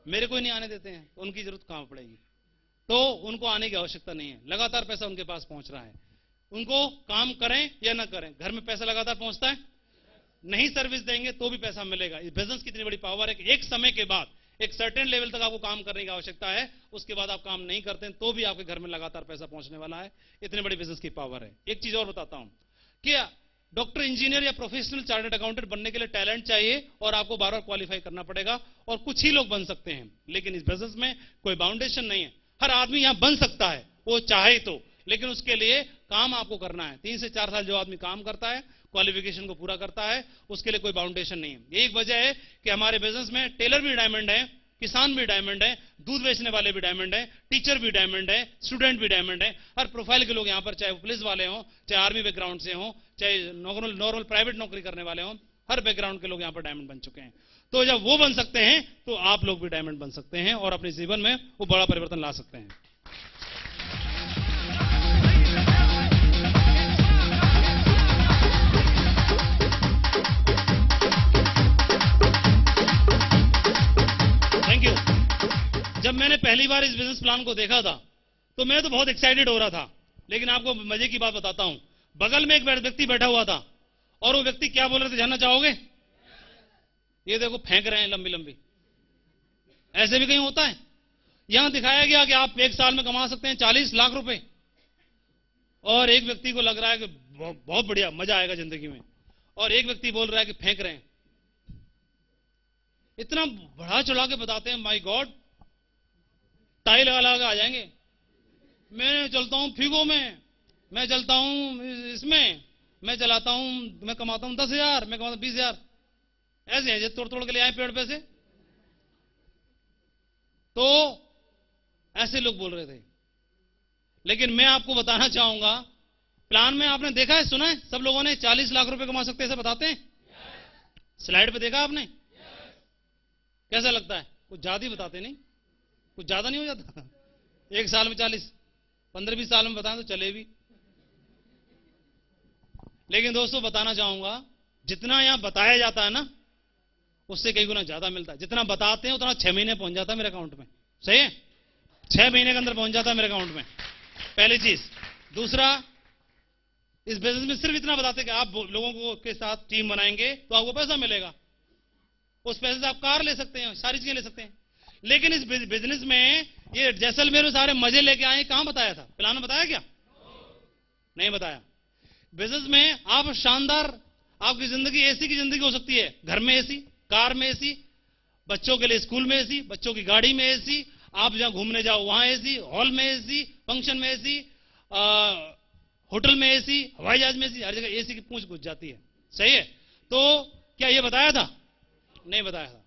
मेरे को ही नहीं आने देते हैं, तो उनकी जरूरत कहां पड़ेगी? तो उनको आने की आवश्यकता नहीं है, लगातार पैसा उनके पास पहुंच रहा है। उनको काम करें या ना करें, घर में पैसा लगातार पहुंचता है। नहीं सर्विस देंगे तो भी पैसा मिलेगा। इस बिजनेस की इतनी बड़ी पावर है कि एक समय के बाद, एक सर्टेन लेवल तक आपको काम करने की आवश्यकता है, उसके बाद आप काम नहीं करते हैं तो भी आपके घर में लगातार पैसा पहुंचने वाला है। इतनी बड़ी बिजनेस की पावर है। एक चीज और बताता हूं कि डॉक्टर, इंजीनियर या प्रोफेशनल चार्टर्ड अकाउंटेंट बनने के लिए टैलेंट चाहिए और आपको बार बार क्वालिफाई करना पड़ेगा, और कुछ ही लोग बन सकते हैं। लेकिन इस बिजनेस में कोई बाउंडेशन नहीं है, हर आदमी यहां बन सकता है, वो चाहे तो। लेकिन उसके लिए काम आपको करना है। 3 से 4 साल जो आदमी काम करता है, क्वालिफिकेशन को पूरा करता है, उसके लिए कोई बाउंडेशन नहीं है। एक वजह है कि हमारे बिजनेस में टेलर भी डायमंड है, किसान भी डायमंड है, दूध बेचने वाले भी डायमंड है, टीचर भी डायमंड है, स्टूडेंट भी डायमंड है। हर प्रोफाइल के लोग यहां पर, चाहे वो पुलिस वाले हों, चाहे आर्मी बैकग्राउंड से हों, चाहे नॉर्मल प्राइवेट नौकरी करने वाले हों, हर बैकग्राउंड के लोग यहां पर डायमंड बन चुके हैं। तो जब वो बन सकते हैं तो आप लोग भी डायमंड बन सकते हैं और अपने जीवन में वो बड़ा परिवर्तन ला सकते हैं। Thank you. जब मैंने पहली बार इस बिजनेस प्लान को देखा था तो मैं तो बहुत एक्साइटेड हो रहा था। लेकिन आपको मजे की बात बताता हूं, बगल में एक व्यक्ति बैठा हुआ था और वो व्यक्ति क्या बोल रहे थे जानना चाहोगे? ये देखो फेंक रहे हैं लंबी लंबी। ऐसे भी कहीं होता है? यहां दिखाया गया कि आप एक साल में कमा सकते हैं 40 लाख रुपए, और एक व्यक्ति को लग रहा है कि बहुत बढ़िया, मजा आएगा जिंदगी में, और एक व्यक्ति बोल रहा है कि फेंक रहे हैं। इतना बढ़ा चढ़ा के बताते हैं, माय गॉड, टाई लगा लगा आ जाएंगे। मैं चलता हूं फिगो में, मैं चलता हूं इसमें, मैं चलाता हूं, मैं कमाता हूं 10,000, मैं कमाता हूं 20,000। ऐसे हैं जो तोड़ तोड़ के ले आए पेड़ पे से। तो ऐसे लोग बोल रहे थे। लेकिन मैं आपको बताना चाहूंगा, प्लान में आपने देखा है, सुना है, सब लोगों ने 40 लाख रुपए कमा सकते हैं ऐसे बताते हैं। स्लाइड पे देखा आपने? कैसा लगता है? कुछ ज्यादा ही बताते नहीं? कुछ ज्यादा नहीं हो जाता? एक साल में 40, 15-20 साल में बताएं तो चले भी। लेकिन दोस्तों बताना चाहूंगा, जितना यहां बताया जाता है ना, उससे कई गुना ज्यादा मिलता है। जितना बताते हैं उतना 6 महीने पहुंच जाता है मेरे अकाउंट में। सही है? 6 महीने के अंदर पहुंच जाता है मेरे अकाउंट में, पहली चीज। दूसरा, इस बिजनेस में सिर्फ इतना बताते हैं कि आप लोगों को के साथ टीम बनाएंगे तो आपको पैसा मिलेगा। उस पैसे से आप कार ले सकते हैं, सारी चीजें ले सकते हैं। लेकिन इस बिजनेस में ये जैसलमेर में सारे मजे लेके आए, कहां बताया था? प्लान में बताया क्या? नहीं बताया। बिजनेस में आप शानदार, आपकी जिंदगी एसी की जिंदगी हो सकती है। घर में एसी, कार में एसी, बच्चों के लिए स्कूल में एसी, बच्चों की गाड़ी में एसी, आप जहां घूमने जाओ वहां एसी, हॉल में एसी, फंक्शन में एसी, होटल में एसी, हवाई जहाज में एसी, हर जगह एसी की पूंछ घुस जाती है। सही है? तो क्या ये बताया था? नहीं बताया था।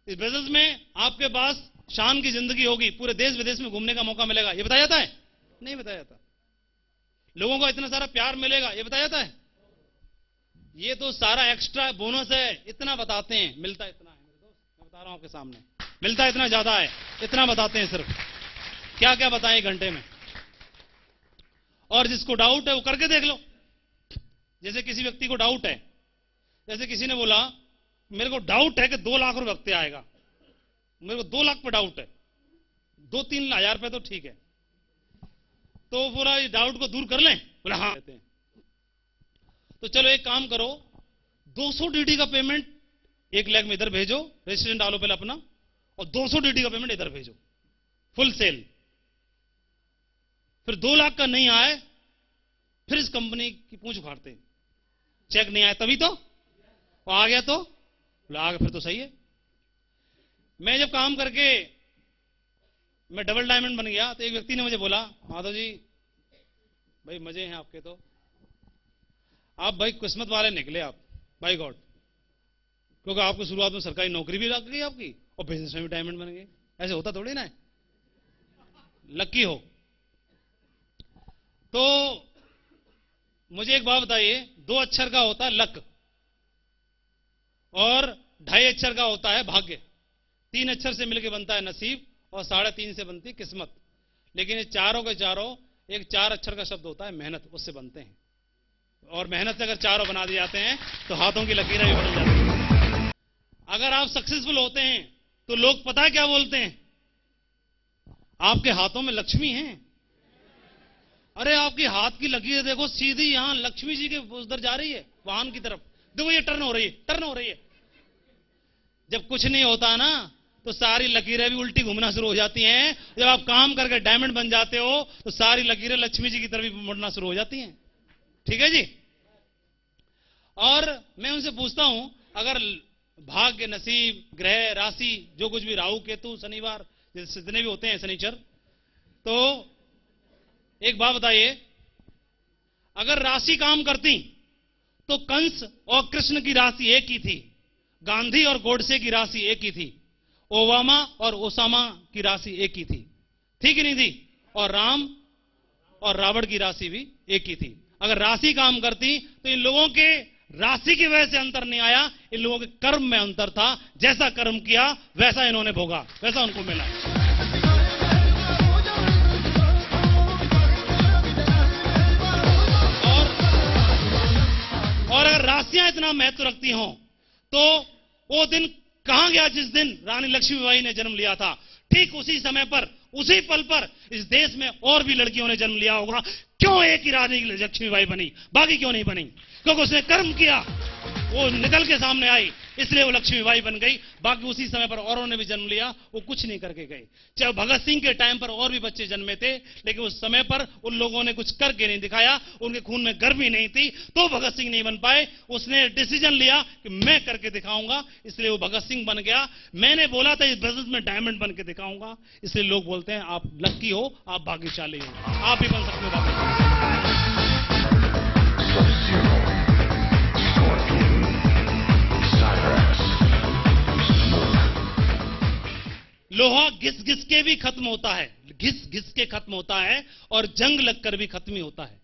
इस बिजनेस में आपके पास शान की जिंदगी होगी, पूरे देश विदेश में घूमने का मौका मिलेगा, ये बताया जाता है? नहीं बताया जाता। लोगों को इतना सारा प्यार मिलेगा, ये बताया जाता है? ये तो सारा एक्स्ट्रा बोनस है। इतना बताते हैं, मिलता इतना है मेरे दोस्त, मैं बता रहा हूं आपके सामने, मिलता इतना ज्यादा है। इतना बताते हैं सिर्फ, क्या क्या बताएं घंटे में। और जिसको डाउट है वो करके देख लो। जैसे किसी व्यक्ति को डाउट है, जैसे किसी ने बोला मेरे को डाउट है कि 2 लाख रुपए हफ्ते आएगा, मेरे को 2 लाख पे डाउट है, 2-3 हजार रुपए तो ठीक है, तो पूरा डाउट को दूर कर लें? बोला हाँ। तो चलो एक काम करो, 200 डीडी का पेमेंट 1 लाख में इधर भेजो, रेजिस्ट्रेशन डालो पहले अपना, और 200 डीडी का पेमेंट इधर भेजो, फुल सेल। फिर 2 लाख का नहीं आए, फिर इस कंपनी की पूंछ उखाड़ते हैं। चेक नहीं आया तभी तो, और आ गया तो आ गया, फिर तो सही है। मैं जब काम करके मैं डबल डायमंड बन गया तो एक व्यक्ति ने मुझे बोला, माधव जी भाई मजे हैं आपके, तो आप भाई किस्मत वाले निकले आप, बाय गॉड, क्योंकि आपको शुरुआत में सरकारी नौकरी भी लग गई आपकी और बिजनेस में भी डायमंड बन गए। ऐसे होता थोड़ी ना है, लकी हो। तो मुझे एक बात बताइए, 2 अक्षर का होता है लक और 2.5 अक्षर का होता है भाग्य, 3 अक्षर से मिलकर बनता है नसीब और 3.5 से बनती किस्मत। लेकिन ये चारों के चारों एक 4 अक्षर का शब्द होता है मेहनत, उससे बनते हैं। और मेहनत से अगर चारों बना दिए जाते हैं तो हाथों की लकीरें भी बदल जाती हैं। अगर आप सक्सेसफुल होते हैं तो लोग पता है क्या बोलते हैं, आपके हाथों में लक्ष्मी है। अरे आपकी हाथ की लकीर देखो, सीधी यहां लक्ष्मी जी के उधर जा रही है, वाहन की तरफ देखो, ये टर्न हो रही है, टर्न हो रही है। जब कुछ नहीं होता ना तो सारी लकीरें भी उल्टी घूमना शुरू हो जाती हैं। जब आप काम करके डायमंड बन जाते हो तो सारी लकीरें लक्ष्मी जी की तरफ भी मुड़ना शुरू हो जाती हैं। ठीक है जी। और मैं उनसे पूछता हूं, अगर भाग्य, नसीब, ग्रह, राशि, जो कुछ भी, राहु, केतु, शनिवार, जितने भी होते हैं, शनिचर, तो एक बात बताइए, अगर राशि काम करती तो कंस और कृष्ण की राशि एक ही थी, गांधी और गोडसे की राशि एक ही थी, ओबामा और ओसामा की राशि एक ही थी कि नहीं थी? और राम और रावण की राशि भी एक ही थी। अगर राशि काम करती तो इन लोगों के राशि की वजह से अंतर नहीं आया, इन लोगों के कर्म में अंतर था। जैसा कर्म किया वैसा इन्होंने भोगा, वैसा उनको मिला। और अगर राशियां इतना महत्व रखती हों तो वो दिन कहां गया जिस दिन रानी लक्ष्मीबाई ने जन्म लिया था? ठीक उसी समय पर, उसी पल पर इस देश में और भी लड़कियों ने जन्म लिया होगा। क्यों एक ही रानी लक्ष्मीबाई बनी, बाकी क्यों नहीं बनी? क्योंकि उसने कर्म किया, वो निकल के सामने आई, इसलिए वो लक्ष्मीबाई बन गई। बाकी उसी समय पर औरों ने भी जन्म लिया, वो कुछ नहीं करके गए। चाहे भगत सिंह के टाइम पर और भी बच्चे जन्मे थे, लेकिन उस समय पर उन लोगों ने कुछ करके नहीं दिखाया, उनके खून में गर्मी नहीं थी, तो भगत सिंह नहीं बन पाए। उसने डिसीजन लिया कि मैं करके दिखाऊंगा, इसलिए वो भगत सिंह बन गया। मैंने बोला था इस बिजनेस में डायमंड बन के दिखाऊंगा, इसलिए लोग बोलते हैं आप लक्की हो, आप भाग्यशाली हो, आप भी बन सकते हो भाग्यशाली। लोहा घिस घिस के भी खत्म होता है, घिस घिस के खत्म होता है, और जंग लगकर भी खत्म ही होता है।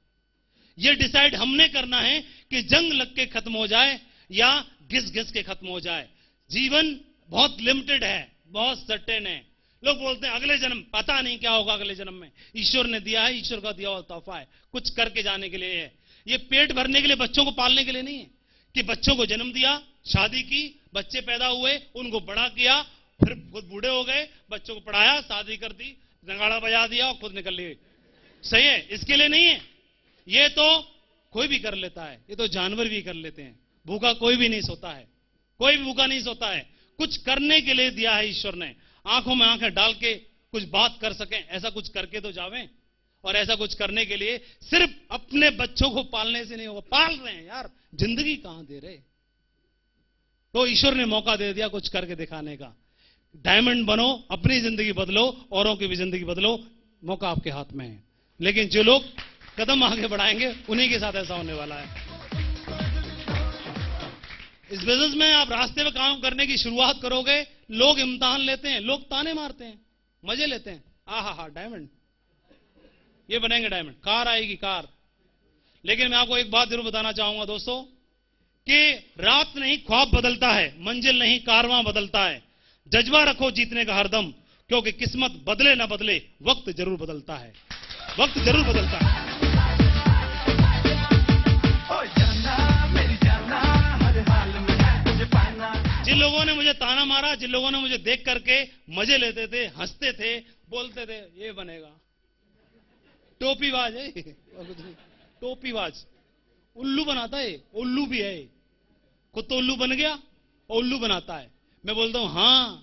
यह डिसाइड हमने करना है कि जंग लग के खत्म हो जाए या घिस घिस के खत्म हो जाए। जीवन बहुत लिमिटेड है, बहुत सर्टेन है। लोग बोलते हैं अगले जन्म, पता नहीं क्या होगा अगले जन्म में। ईश्वर ने दिया है, ईश्वर का दिया हुआ तोहफा है, कुछ करके जाने के लिए है। ये पेट भरने के लिए, बच्चों को पालने के लिए नहीं है कि बच्चों को जन्म दिया, शादी की, बच्चे पैदा हुए, उनको बड़ा किया, फिर खुद बूढ़े हो गए, बच्चों को पढ़ाया, शादी कर दी, नगाड़ा बजा दिया और खुद निकल लिए। सही है, इसके लिए नहीं है। ये तो कोई भी कर लेता है, ये तो जानवर भी कर लेते हैं। भूखा कोई भी नहीं सोता है, कोई भी भूखा नहीं सोता है। कुछ करने के लिए दिया है ईश्वर ने, आंखों में आंखें डाल के कुछ बात कर सकें, ऐसा कुछ करके तो जावें। और ऐसा कुछ करने के लिए सिर्फ अपने बच्चों को पालने से नहीं होगा। पाल रहे हैं यार, जिंदगी कहां दे रहे? तो ईश्वर ने मौका दे दिया कुछ करके दिखाने का। डायमंड बनो, अपनी जिंदगी बदलो, औरों की भी जिंदगी बदलो, मौका आपके हाथ में है। लेकिन जो लोग कदम आगे बढ़ाएंगे उन्हीं के साथ ऐसा होने वाला है। इस बिजनेस में आप रास्ते में काम करने की शुरुआत करोगे, लोग इम्तिहान लेते हैं, लोग ताने मारते हैं, मजे लेते हैं। हा डायमंड, ये बनेंगे डायमंड, कार आएगी कार। लेकिन मैं आपको एक बात जरूर बताना चाहूंगा दोस्तों, कि रात नहीं ख्वाब बदलता है, मंजिल नहीं कारवां बदलता है। जज्बा रखो जीतने का हरदम, क्योंकि किस्मत बदले ना बदले, वक्त जरूर बदलता है, वक्त जरूर बदलता है। जिन लोगों ने मुझे ताना मारा, जिन लोगों ने मुझे देख करके मजे लेते थे, हंसते थे, बोलते थे ये बनेगा, टोपीबाज है, टोपीबाज, उल्लू बनाता है, उल्लू भी है, खुद तो उल्लू बन गया, उल्लू बनाता है। मैं बोलता हूं हां,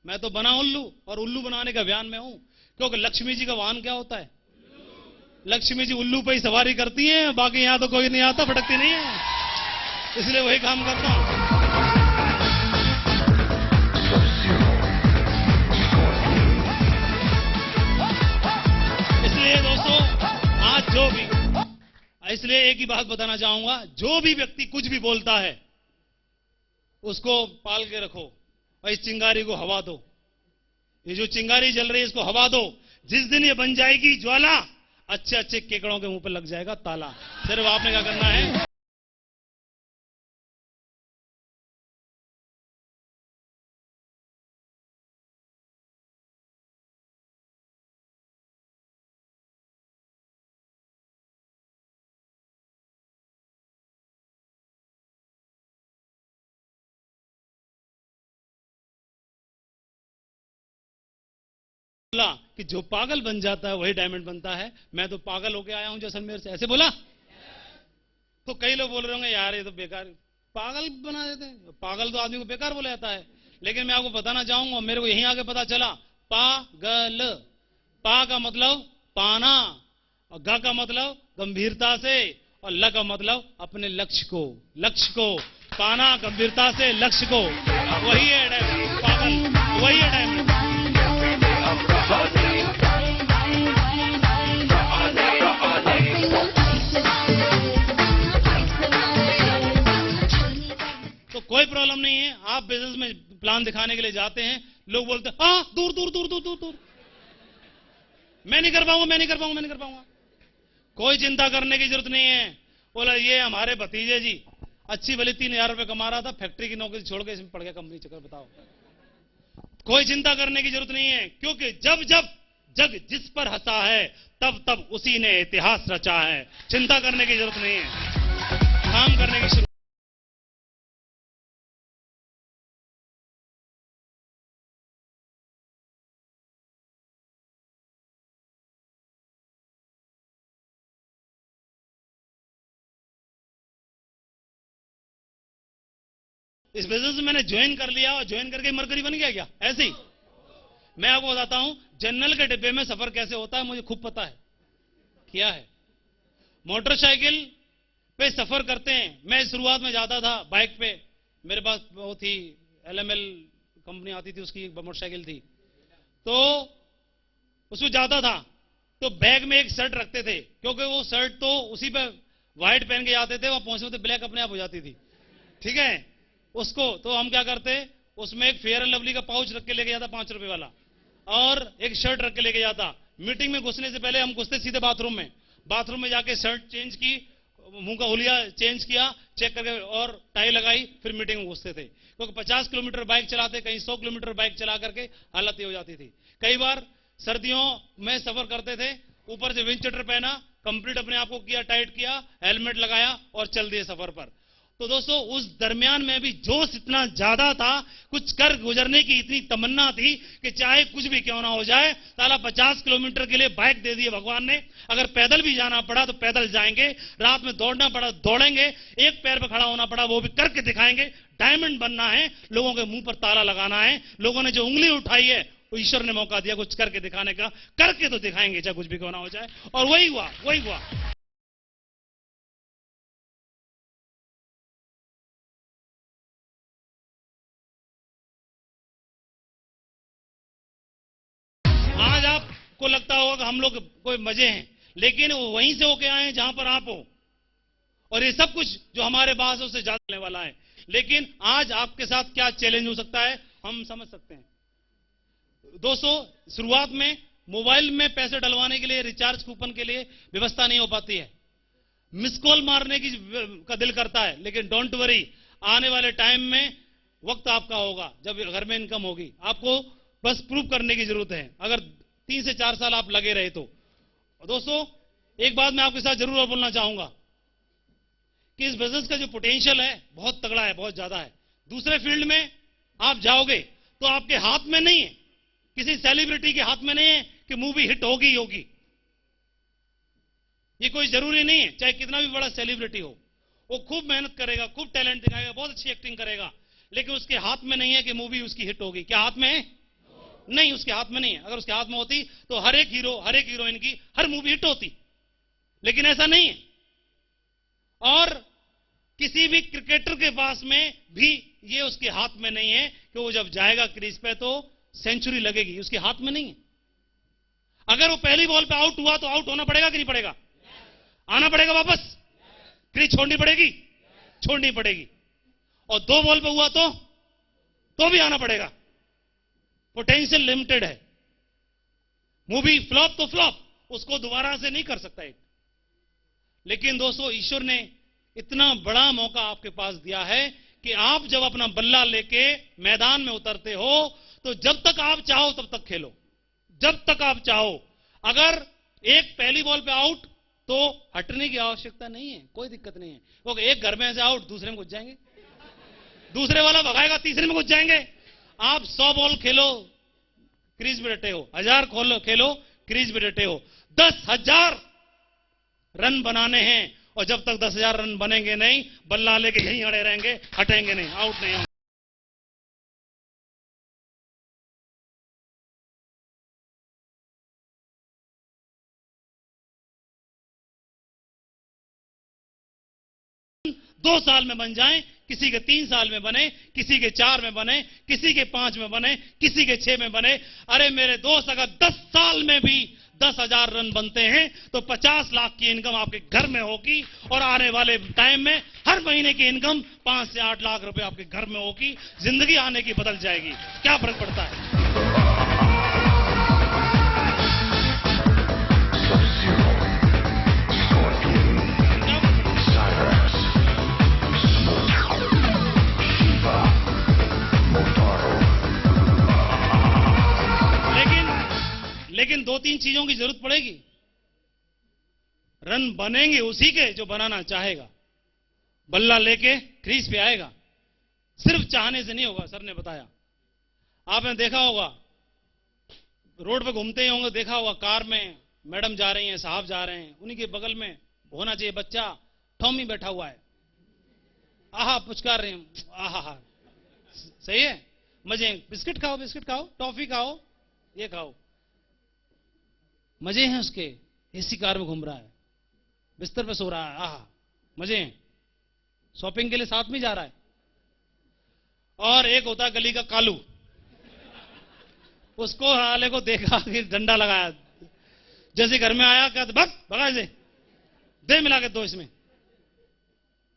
मैं तो बना उल्लू, और उल्लू बनाने का अभियान में हूं। क्योंकि लक्ष्मी जी का वाहन क्या होता है? लक्ष्मी जी उल्लू पे ही सवारी करती हैं, बाकी यहां तो कोई नहीं आता, भटकती नहीं है, इसलिए वही काम करता हूं। इसलिए दोस्तों, आज जो भी, इसलिए एक ही बात बताना चाहूंगा, जो भी व्यक्ति कुछ भी बोलता है उसको पाल के रखो, और इस चिंगारी को हवा दो। ये जो चिंगारी जल रही है इसको हवा दो। जिस दिन ये बन जाएगी ज्वाला, अच्छे अच्छे केकड़ों के मुंह पर लग जाएगा ताला। सिर्फ आपने क्या करना है, बोला कि जो पागल बन जाता है वही डायमंड बनता है, मैं तो पागल होके आया हूं जैसलमेर से, ऐसे बोला। तो कई लोग बोल रहे होंगे यार ये तो बेकार, पागल बना देते हैं, पागल तो आदमी को बेकार बोला जाता है। लेकिन मैं आपको बताना चाहूंगा, मेरे को यहीं आगे पता चला, पागल, पा का मतलब पाना, और ग का मतलब गंभीरता से, और ल का मतलब अपने लक्ष्य को पाना, गंभीरता से लक्ष्य को, वही है डायमंड, पागल वही है डायमंड। तो कोई प्रॉब्लम नहीं है, आप बिजनेस में प्लान दिखाने के लिए जाते हैं, लोग बोलते हैं हाँ दूर दूर दूर दूर दूर दूर, मैं नहीं कर पाऊंगा। कोई चिंता करने की जरूरत नहीं है। बोला ये हमारे भतीजे जी अच्छी भली 3,000 रुपए कमा रहा था, फैक्ट्री की नौकरी छोड़ के इसमें पड़ गया कंपनी चक्कर, बताओ। कोई चिंता करने की जरूरत नहीं है, क्योंकि जब जब जग जिस पर हंसा है तब तब उसी ने इतिहास रचा है। चिंता करने की जरूरत नहीं है, काम करने की शुरू। इस बिजनेस में मैंने ज्वाइन कर लिया और ज्वाइन करके मरकरी बन गया क्या? ऐसे ही मैं आपको बताता हूं जनरल के डिब्बे में सफर कैसे होता है, मुझे खूब पता है, किया है। मोटरसाइकिल पे सफर करते हैं। मैं शुरुआत में जाता था बाइक पे, मेरे पास वो थी LML कंपनी आती थी, उसकी एक मोटरसाइकिल थी, तो उसमें जाता था तो बैग में एक शर्ट रखते थे, क्योंकि वो शर्ट तो उसी पे व्हाइट पहन के जाते थे, वहां पहुंचने तो ब्लैक अपने आप हो जाती थी, ठीक है। उसको तो हम क्या करते, उसमें एक फेयर एंड लवली का पाउच रख के लेके जाता 5 रुपए वाला, और एक शर्ट रख के लेके जाता। मीटिंग में घुसने से पहले हम घुसते सीधे बाथरूम में जाके शर्ट चेंज की, मुंह का हुलिया चेंज किया, चेक करके और टाई लगाई, फिर मीटिंग में घुसते थे। क्योंकि 50 किलोमीटर बाइक चलाते, कहीं 100 किलोमीटर बाइक चला करके हालत ये हो जाती थी। कई बार सर्दियों में सफर करते थे, ऊपर से विंड चटर पहना, कंप्लीट अपने आप को किया, टाइट किया, हेलमेट लगाया और चल दिए सफर पर। तो दोस्तों उस दरमियान में भी जोश इतना ज्यादा था, कुछ कर गुजरने की इतनी तमन्ना थी कि चाहे कुछ भी क्यों ना हो जाए, साला 50 किलोमीटर के लिए बाइक दे दी है भगवान ने, अगर पैदल भी जाना पड़ा तो पैदल जाएंगे, रात में दौड़ना पड़ा दौड़ेंगे, एक पैर पर खड़ा होना पड़ा वो भी करके दिखाएंगे। डायमंड बनना है, लोगों के मुंह पर ताला लगाना है। लोगों ने जो उंगली उठाई है वो ईश्वर ने मौका दिया कुछ करके दिखाने का, करके तो दिखाएंगे चाहे कुछ भी क्यों ना हो जाए, और वही हुआ। आज आपको लगता होगा कि हम लोग कोई मजे हैं, लेकिन वो वहीं से होके आए हैं जहां पर आप हो, और ये सब कुछ जो हमारे पास है उससे ज्यादा लेने वाला है। लेकिन आज आपके साथ क्या चैलेंज हो सकता है हम समझ सकते हैं। दोस्तों शुरुआत में मोबाइल में पैसे डलवाने के लिए, रिचार्ज कूपन के लिए व्यवस्था नहीं हो पाती है, मिस कॉल मारने की का दिल करता है, लेकिन डोंट वरी, आने वाले टाइम में वक्त आपका होगा जब घर में इनकम होगी, आपको बस प्रूव करने की जरूरत है, अगर 3 से 4 साल आप लगे रहे तो। दोस्तों एक बात मैं आपके साथ जरूर और बोलना चाहूंगा कि इस बिजनेस का जो पोटेंशियल है बहुत तगड़ा है, बहुत ज्यादा है। दूसरे फील्ड में आप जाओगे तो आपके हाथ में नहीं है, किसी सेलिब्रिटी के हाथ में नहीं है कि मूवी हिट होगी ही होगी। ये कोई जरूरी नहीं है, चाहे कितना भी बड़ा सेलिब्रिटी हो, वो खूब मेहनत करेगा, खूब टैलेंट दिखाएगा, बहुत अच्छी एक्टिंग करेगा, लेकिन उसके हाथ में नहीं है कि मूवी उसकी हिट होगी। क्या हाथ में है? नहीं, उसके हाथ में नहीं है। अगर उसके हाथ में होती तो हर एक हीरो, हर एक हीरोइन की हर मूवी हिट होती, लेकिन ऐसा नहीं है। और किसी भी क्रिकेटर के पास में भी ये उसके हाथ में नहीं है कि वो जब जाएगा क्रीज पे तो सेंचुरी लगेगी, उसके हाथ में नहीं है। अगर वो पहली बॉल पे आउट हुआ तो आउट होना पड़ेगा कि नहीं पड़ेगा? आना पड़ेगा वापस, क्रीज छोड़नी पड़ेगी, छोड़नी पड़ेगी। और 2 बॉल पे हुआ तो भी आना पड़ेगा। पोटेंशियल लिमिटेड है, मूवी फ्लॉप तो फ्लॉप, उसको दोबारा से नहीं कर सकता एक। लेकिन दोस्तों ईश्वर ने इतना बड़ा मौका आपके पास दिया है कि आप जब अपना बल्ला लेके मैदान में उतरते हो तो जब तक आप चाहो तब तक खेलो, जब तक आप चाहो। अगर एक पहली बॉल पे आउट तो हटने की आवश्यकता नहीं है, कोई दिक्कत नहीं है, क्योंकि एक घर में से आउट दूसरे में घुस जाएंगे, दूसरे वाला भगाएगा, तीसरे में घुस जाएंगे। आप 100 बॉल खेलो, क्रीज पे डटे हो, 1000 खेलो क्रीज पे डटे हो। 10,000 रन बनाने हैं, और जब तक 10,000 रन बनेंगे नहीं, बल्ला लेके यहीं अड़े रहेंगे, हटेंगे नहीं, आउट नहीं होंगे। दो साल में बन जाएं, किसी के 3 साल में बने, किसी के 4 में बने, किसी के 5 में बने, किसी के 6 में बने। अरे मेरे दोस्त, अगर 10 साल में भी 10,000 रन बनते हैं तो 50 लाख की इनकम आपके घर में होगी, और आने वाले टाइम में हर महीने की इनकम 5 से 8 लाख रुपए आपके घर में होगी। जिंदगी आने की बदल जाएगी। क्या फर्क पड़ता है? लेकिन 2-3 चीजों की जरूरत पड़ेगी। रन बनेंगे उसी के जो बनाना चाहेगा, बल्ला लेके क्रीज पे आएगा। सिर्फ चाहने से नहीं होगा, सर ने बताया। आपने देखा होगा, रोड पे घूमते ही होंगे, देखा होगा कार में मैडम जा रही हैं, साहब जा रहे हैं, उन्हीं के बगल में होना चाहिए बच्चा, टॉमी बैठा हुआ है, आहा पुचकार रहे हैं, आहा सही है, मजे, बिस्किट खाओ, टॉफी खाओ, ये खाओ, मजे हैं उसके। एसी कार में घूम रहा है, बिस्तर पे सो रहा है, आहा मजे हैं। शॉपिंग के लिए साथ में जा रहा है। और एक होता गली का कालू, उसको हाले को देखा कि डंडा लगाया, जैसे घर में आया क्या भगा इसे, दे मिला के दो इसमें।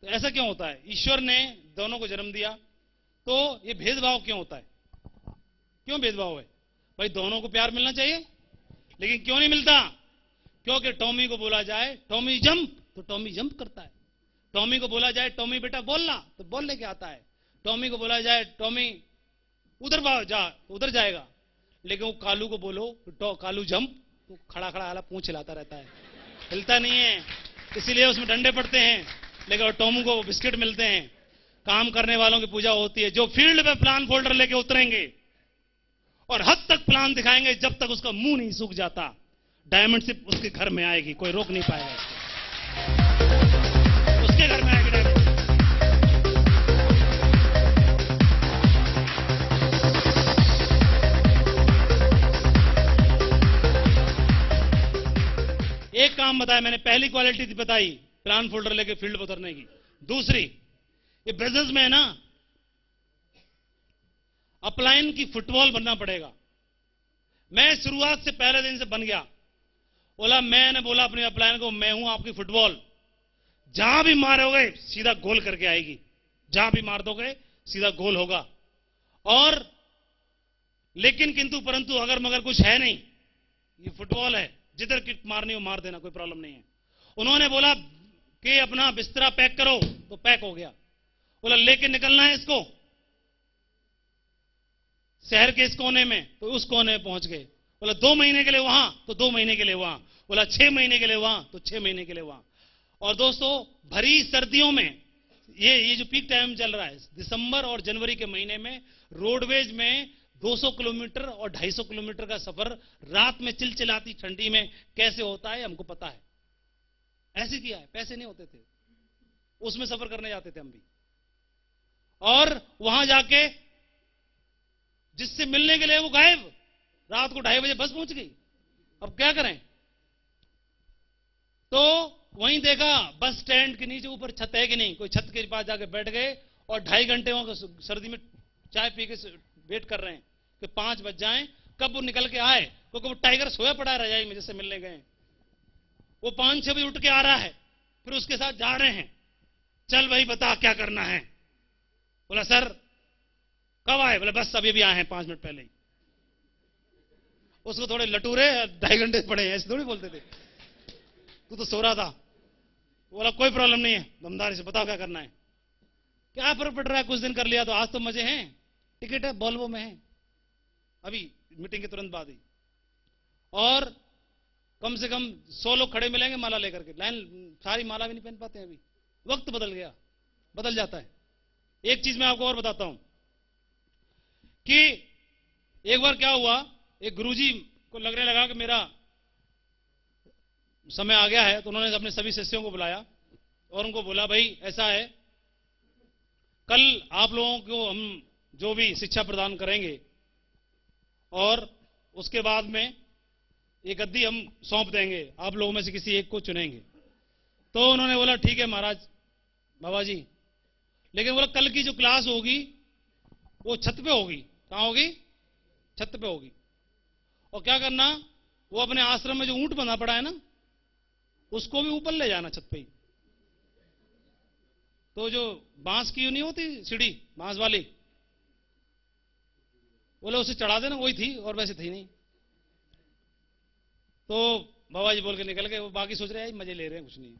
तो ऐसा क्यों होता है? ईश्वर ने दोनों को जन्म दिया, तो ये भेदभाव क्यों होता है? क्यों भेदभाव है भाई? दोनों को प्यार मिलना चाहिए, लेकिन क्यों नहीं मिलता? क्योंकि टॉमी को बोला जाए टॉमी जंप, तो टॉमी जंप करता है। टॉमी को बोला जाए टॉमी बेटा बोलना, तो बोल लेके आता है। टॉमी को बोला जाए टॉमी उधर जा, उधर जाएगा। लेकिन वो कालू को बोलो तो कालू जंप, तो खड़ा खड़ा हाल पूंछ हिलाता रहता है, हिलता नहीं है। इसीलिए उसमें डंडे पड़ते हैं। लेकिन टॉमू को बिस्किट मिलते हैं। काम करने वालों की पूजा होती है, जो फील्ड पे प्लान फोल्डर लेके उतरेंगे और हद तक प्लान दिखाएंगे, जब तक उसका मुंह नहीं सूख जाता, डायमंड शिप उसके घर में आएगी, कोई रोक नहीं पाएगा उसके घर में आएगी डायमंड। एक काम बताया मैंने, पहली क्वालिटी बताई प्लान फोल्डर लेके फील्ड पर उतरने की। दूसरी, ये बिजनेस में है ना, अपलाइन की फुटबॉल बनना पड़ेगा। मैं शुरुआत से पहले दिन से बन गया। मैंने बोला अपने अपलाइन को, मैं हूं आपकी फुटबॉल, जहां भी मारोगे सीधा गोल करके आएगी, जहां भी मार दोगे सीधा गोल होगा। और लेकिन किंतु परंतु अगर मगर कुछ है नहीं, ये फुटबॉल है, जिधर किक मारनी हो मार देना, कोई प्रॉब्लम नहीं है। उन्होंने बोला कि अपना बिस्तरा पैक करो, तो पैक हो गया। बोला लेके निकलना है इसको शहर के इस कोने में, तो उस कोने में पहुंच गए। बोला 2 महीने के लिए वहां, तो 2 महीने के लिए वहां। बोला 6 महीने के लिए वहां, तो 6 महीने के लिए वहां। और दोस्तों, भरी सर्दियों में, ये जो पीक टाइम चल रहा है, दिसंबर और जनवरी के महीने में रोडवेज में 200 किलोमीटर और 250 किलोमीटर का सफर रात में चिलचिलाती ठंडी में कैसे होता है हमको पता है। ऐसे किया है, पैसे नहीं होते थे, उसमें सफर करने जाते थे हम भी। और वहां जाके जिससे मिलने के लिए वो गायब, रात को 2:30 बजे बस पहुंच गई। अब क्या करें? तो वहीं देखा बस स्टैंड के नीचे ऊपर छत है कि नहीं, कोई छत के पास जाके बैठ गए और 2.5 घंटे वहां सर्दी में चाय पी के वेट कर रहे हैं कि 5 बज जाएं, कब वो निकल के आए, क्योंकि वो टाइगर सोया पड़ा है रजाई में जिससे मिलने गए। वो 5-6 बजे उठ के आ रहा है, फिर उसके साथ जा रहे हैं, चल भाई बता क्या करना है। बोला सर कब आए? बोले बस अभी भी आए हैं 5 मिनट पहले ही। उसको थोड़े लटूरे 2.5 घंटे पड़े हैं, ऐसे थोड़ी बोलते थे, तू तो सो रहा था। बोला कोई प्रॉब्लम नहीं है, दमदारी से बताओ क्या करना है। क्या फर्क पड़ रहा है, कुछ दिन कर लिया तो, आज तो मजे हैं। टिकट है वॉल्वो में है, अभी मीटिंग के तुरंत बाद ही। और कम से कम 100 लोग खड़े मिलेंगे माला लेकर के, लाइन सारी माला भी नहीं पहन पाते हैं अभी। वक्त बदल गया, बदल जाता है। एक चीज मैं आपको और बताता हूं कि एक बार क्या हुआ एक गुरुजी को लगने लगा कि मेरा समय आ गया है, तो उन्होंने अपने सभी शिष्यों को बुलाया और उनको बोला, भाई ऐसा है, कल आप लोगों को हम जो भी शिक्षा प्रदान करेंगे और उसके बाद में ये गद्दी हम सौंप देंगे, आप लोगों में से किसी एक को चुनेंगे। तो उन्होंने बोला, ठीक है महाराज, बाबा जी, लेकिन बोला कल की जो क्लास होगी वो छत पे होगी। कहां होगी? छत पे होगी। और क्या करना, वो अपने आश्रम में जो ऊंट बंधा पड़ा है ना, उसको भी ऊपर ले जाना छत पे ही। तो जो बांस की नहीं होती सीढ़ी, बांस वाली, बोले उसे चढ़ा देना, वही थी और वैसे थी नहीं। तो बाबा जी बोल के निकल गए। वो बाकी सोच रहे हैं मजे ले रहे हैं, कुछ नहीं।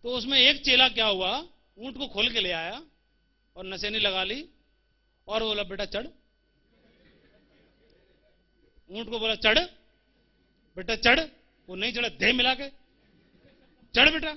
तो उसमें एक चेला क्या हुआ, ऊंट को खोल के ले आया और नसेनी लगा ली और बोला, बेटा चढ़। ऊंट को बोला, चढ़ बेटा चढ़। वो नहीं चढ़ा, देह मिला के, चढ़ बेटा।